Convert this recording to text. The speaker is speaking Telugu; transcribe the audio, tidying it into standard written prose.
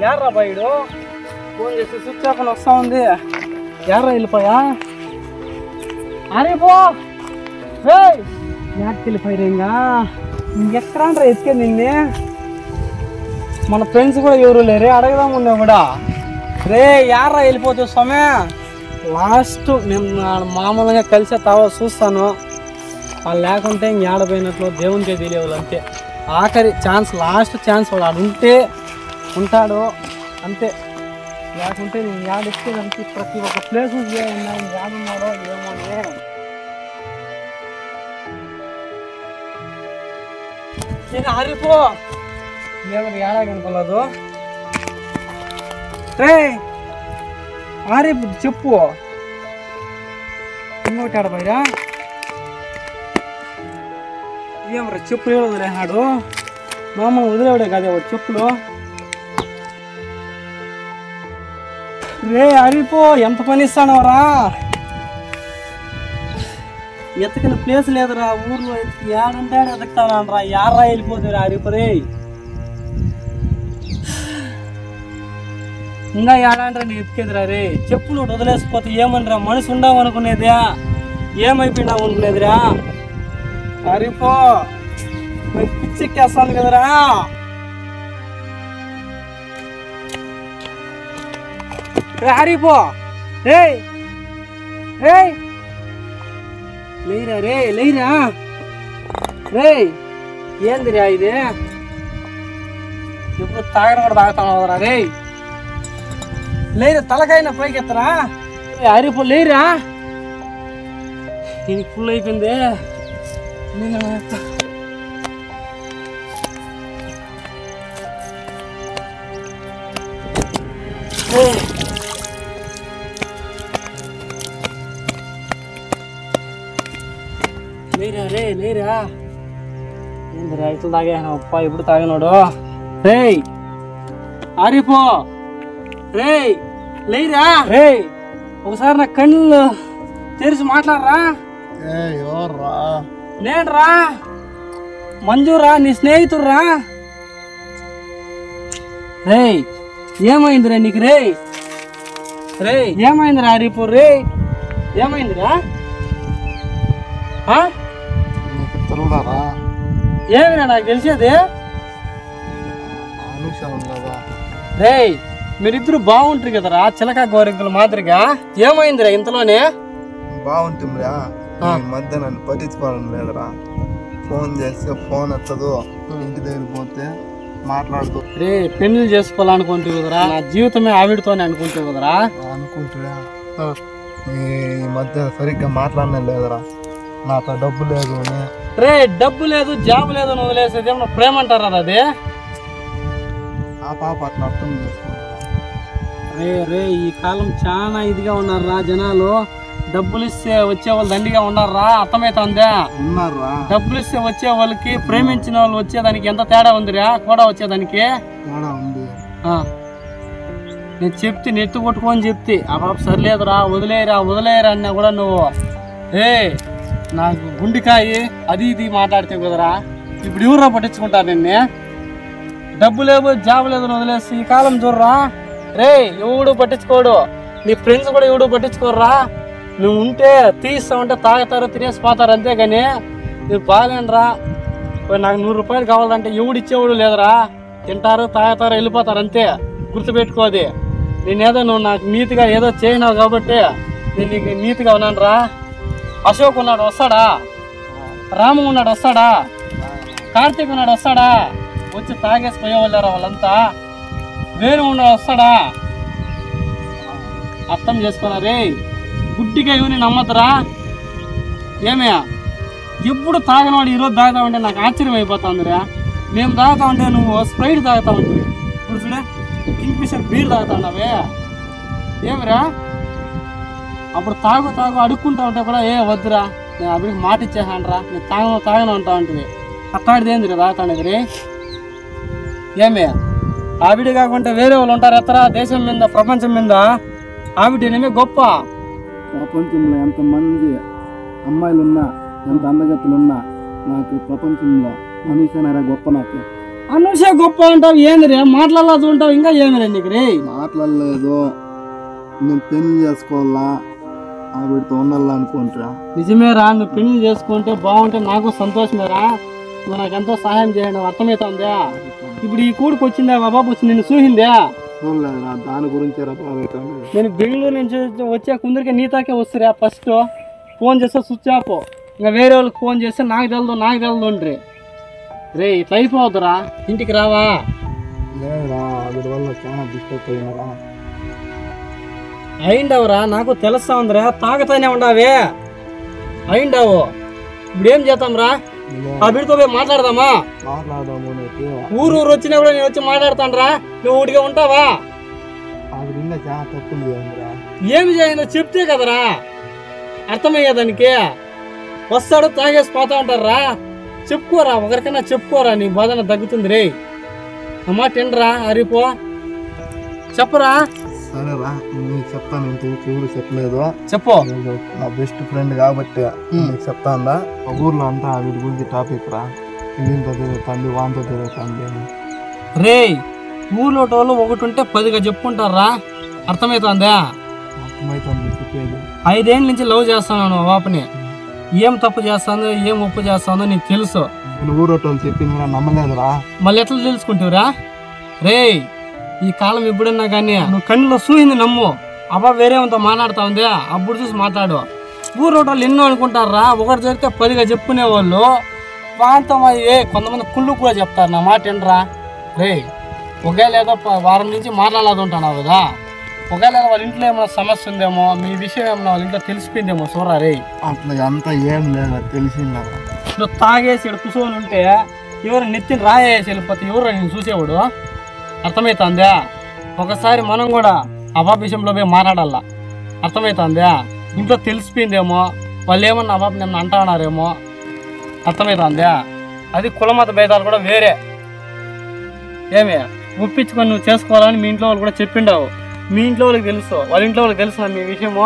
యారా బయడు ఫోన్ చేసి స్విచ్ ఆఫ్ అని వస్తా ఉంది. యారా వెళ్ళిపోయా? అరే పో యాకి వెళ్ళిపోయారు. ఇంకెక్కడా ఎత్తుకే నిన్నే. మన ఫ్రెండ్స్ కూడా ఎవరు లేరే, అడగదాం ఉన్నా కూడా. రే యారా వెళ్ళిపోతే స్వామి, లాస్ట్ నేను మామూలుగా కలిసే తావా చూస్తాను. వాళ్ళు లేకుంటే ఇంక ఆడపోయినట్లు దేవునికే తెలియదు అంతే. ఆఖరి ఛాన్స్, లాస్ట్ ఛాన్స్ వాడు ఆడుంటే ఉంటాడు అంతే. లేకుంటే నేను యాడిచ్చేదానికి ప్రతి ఒక్క ప్లేస్ యాడున్నాడో ఏమో. నేను హరిపో ఎవరు ఏడాగనుకోలేదు. రే హరిపు చెప్పు, ఇంకోటి ఆడపోయా ఏమరా చెప్పులు వదిలేనాడు. మామూలు వదిలేవాడే కదా వాడు చెప్పులు. రే హరిపో ఎంత పని ఇస్తానవరా? ఎతకిన ప్లేస్ లేదురా ఊర్లో. ఏడంటే ఎతకుతానరా. యారా వెళ్ళిపోతారా హరిపో? రే ఇంకా ఏడంటే నీకు ఎత్తుకేదిరా. రే చెప్పులు వదిలేసిపోతే ఏమనిరా? మనిషి ఉండవు అనుకునేదే, ఏమైపోయినావు అనుకునేదిరా హరిపో? పిచ్చెక్కేస్తాను కదరా. హరిపో రే రే లేరా. రే లేరా. రే ఏందిరా ఇది? ఎప్పుడు తాగడం కూడా తాగుతాను కదరా. రే లేరా, తలకైనా పైకి ఎత్తరా. హరిపో లేరా, దీనికి ఫుల్ అయిపోయింది. లేరా రే లేరా. ఏందిరా ఇట్లా తాగేనప్ప, ఎప్పుడు తాగినాడు. రే హరిపో రే లేరా. రే ఒకసారి నా కళ్ళు తెరిచి మాట్లాడరా. నేనురా మంజురా, నీ స్నేహితుడురా. రే ఏమైందిరా నీకు? రే రే ఏమైందిరా హరిపో? రే ఏమైందిరా? ఏమిరా నాకు తెలిసేది? రే మీరిద్దరు బాగుంటారు కదరా, చిలక గోరింకల మాదిరిగా. ఏమైందిరా ఇంతలోనే? బాగుంటుందిరా, మధ్య నన్ను పట్టించుకోవడం లేదురా. ఫోన్ చేస్తే ఫోన్ ఎత్తదు, ఇంటి దగ్గర పోతే మాట్లాడుతూ. రే పెళ్లి చేసుకోవాలనుకుంటే కదరా, నా జీవితమే ఆవిడతోనే అనుకుంటే కదరా. అనుకుంటురా ఈ మధ్య సరిగ్గా మాట్లాడనే లేదురా. నాతో డబ్బు లేదు. రే డబ్బు లేదు, జాబ్ లేదు అని వదిలేసేది ఏమన్నా ప్రేమ అంటారా అది? ఆ పాప అట్లా అర్థం చేసుకో. రే రే ఈ కాలం చాలా ఇదిగా ఉన్నారా జనాలు. డబ్బులు ఇస్తే వచ్చే వాళ్ళు దండిగా ఉన్నారా, అర్థమవుతుందా? ఉన్నారా? డబ్బులు ఇస్తే వచ్చే వాళ్ళకి, ప్రేమించిన వాళ్ళు వచ్చేదానికి ఎంత తేడా ఉందిరా కూడా వచ్చేదానికి. తేడా ఉంది. నేను చెప్తే నెత్తి కొట్టుకొని చెప్తే ఆ పాప సరిలేదురా, వదిలేరా వదిలేరా అన్నా కూడా నువ్వు నాకు గుండెకాయ అది ఇది మాట్లాడితే కుదరా. ఇప్పుడు ఎవరు పట్టించుకుంటారు నిన్నే? డబ్బు లేదు, జాబ్ లేదు వదిలేసి ఈ కాలం చూడరా. రే ఎవడు పట్టించుకోడు, నీ ఫ్రెండ్స్ కూడా ఎవడు పట్టించుకోర్రా. నువ్వు ఉంటే తీస్తామంటే తాగుతారు, తినేసి పోతారు అంతేగాని నువ్వు బాగాలేనరా. నాకు 100 రూపాయలు కావాలంటే ఎవడు ఇచ్చేవాడు లేదురా. తింటారు, తాగుతారు, వెళ్ళిపోతారు అంతే. గుర్తుపెట్టుకోది. నేనేదో నువ్వు నాకు నీతిగా ఏదో చేయనావు కాబట్టి నేను నీకు నీతిగా ఉన్నాను రా. అశోక్ ఉన్నాడు వస్తాడా? రాము ఉన్నాడు వస్తాడా? కార్తీక్ ఉన్నాడు వస్తాడా? వచ్చి తాగేసి పోయేవాళ్ళారా వాళ్ళంతా. వేణు ఉన్నాడు వస్తాడా? అర్థం చేసుకోరా రే. గుడ్డిగా ఇవన్నీ నమ్మద్దురా. ఏమయ్యా ఎప్పుడు తాగనవాడు ఈరోజు తాగుతామంటే నాకు ఆశ్చర్యం అయిపోతుందిరా. మేము తాగుతామంటే నువ్వు స్ప్రైట్ తాగుతా ఉంటుంది. ఇప్పుడు చూడే కింగ్ ఫిషర్ బీర్ తాగుతున్నావే. ఏమిరా అప్పుడు తాగు తాగు అడుక్కుంటా ఉంటే కూడా ఏ వద్దురా నేను అభిడికి మాట ఇచ్చేసానరా నేను తాగను అంటా ఉంటుంది అట్టాడిది ఏంది రా తానేది ఏమి ఆవిడ కాకుండా వేరే వాళ్ళు ఉంటారు ఎత్తరా దేశం మీద ప్రపంచం మీద ఆవిడనేమే గొప్ప. ప్రపంచంలో ఎంతమంది అమ్మాయిలు ఉన్నా ఎంత అందగతులున్నా నాకు ప్రపంచంలో అనుషేనారా గొప్ప. నాకు అనుష గొప్ప అంటావు ఏంది రే మాట్లాడలేదు ఉంటావు ఇంకా ఏమి రే నీకు రే మాట్లాడలేదు. నేను పెళ్లి చేసుకోవాలా ఆవిడతో ఉండాలా అనుకుంటా. నిజమేరా నువ్వు పెళ్లి చేసుకుంటే బాగుంటే నాకు సంతోషమేరా నువ్వు నాకు ఎంతో సహాయం చేయండి అర్థమవుతుందా. ఇప్పుడు ఈ కూడికి వచ్చిందా బాబు వచ్చి నిన్ను చూసిందా చూడలేదురా దాని గురించి నేను బెంగళూరు నుంచి వచ్చే కుందరికి నీతాకే వస్తురా ఫస్ట్ ఫోన్ చేస్తే స్విచ్ ఆఫ్ ఇంకా వేరే వాళ్ళకి ఫోన్ చేస్తే నాకు తెలదు ఉండ్రి రే ఇట్లా అయిపోవద్దురా ఇంటికి రావా. లేదురా ఆవిడ వల్ల చాలా డిస్టర్బ్ అయినారా. అయిండవురా నాకు తెలుస్తా ఉందిరా తాగుతానే ఉండవే అయిండావు ఇప్పుడు ఏం చేద్దాం రా ఆ బిడ్డతో పోయి మాట్లాడదామా. మాట్లాడదాము ఊరు వచ్చినా కూడా నేను వచ్చి మాట్లాడతాను రా నువ్వు ఊడిగా ఉంటావా. ఆవిడ ఇంకా చాలా తప్పులు చేయండిరా. ఏమి చేయందో చెప్తే కదరా అర్థమయ్యేదానికి. వస్తాడు తాగేసి పోతా ఉంటారా చెప్పుకోరా ఒకరికైనా చెప్పుకోరా నీ బాధన తగ్గుతుంది రే అమ్మా తిండ్రా అరిపో చెప్పరా. సరేరా నీకు చెప్తాను ఇంతకు ఊరు చెప్పలేదు చెప్పు నా బెస్ట్ ఫ్రెండ్ కాబట్టి నీకు చెప్తాందా. ఆ ఊర్లో అంతా వీటి గురించి టాపిక్ రా ఇంత తిరుగుతుంది వాంతో తిరుగుతుంది. రే ఊర్లో వాళ్ళు ఒకటి ఉంటే 10గా చెప్పుకుంటారా అర్థమవుతుందా. అర్థమవుతుంది చెప్పేది. 5 ఏళ్ళ నుంచి లవ్ చేస్తాను ఆ పాపని ఏం తప్పు చేస్తానో ఏం ఒప్పు చేస్తానో నీకు తెలుసు. నేను ఊరోటోళ్ళు చెప్పింది కూడా నమ్మలేదురా. మళ్ళీ ఎట్లా తెలుసుకుంటావురా రే ఈ కాలం ఎప్పుడన్నా కానీ నువ్వు కళ్ళలో చూసింది నమ్ము అబ్బా వేరే ఉంతో మాట్లాడుతా ఉంది అప్పుడు చూసి మాట్లాడు. ఊరోటోళ్ళు ఎన్నో అనుకుంటారా ఒకటి జరిగితే 10గా చెప్పుకునే వాళ్ళు వాంతో కొంతమంది కుళ్ళు కూడా చెప్తారు నా మాట ఏంట్రా రే. ఒకవేళ ఏదో వారం నుంచి మాట్లాడలేదు ఉంటున్నావు కదా ఒకవేళ వాళ్ళ ఇంట్లో ఏమైనా సమస్య ఉందేమో మీ విషయం ఏమైనా వాళ్ళ ఇంట్లో తెలిసిపోయిందేమో చూడరా రే. అట్లా అంతా ఏం లేదు తెలిసిందా. నువ్వు తాగేసి ఇక్కడ కూర్చొని ఉంటే ఎవరు నెత్తిని రాయేసి వెళ్ళిపోతే ఎవరు నేను చూసేవాడు అర్థమవుతుందా. ఒకసారి మనం కూడా అబాబ్ విషయంలో పోయి మాట్లాడాలా అర్థమవుతుందా. ఇంట్లో తెలిసిపోయిందేమో వాళ్ళు ఏమన్నా అబాబ్ నేను అంటున్నారేమో అర్థమవుతుందా. అది కులమత భేదాలు కూడా వేరే ఏమి ఒప్పించుకొని నువ్వు చేసుకోవాలని మీ ఇంట్లో వాళ్ళు కూడా చెప్పిండావు. మీ ఇంట్లో వాళ్ళకి తెలుసు వాళ్ళ ఇంట్లో వాళ్ళకి తెలుసు మీ విషయము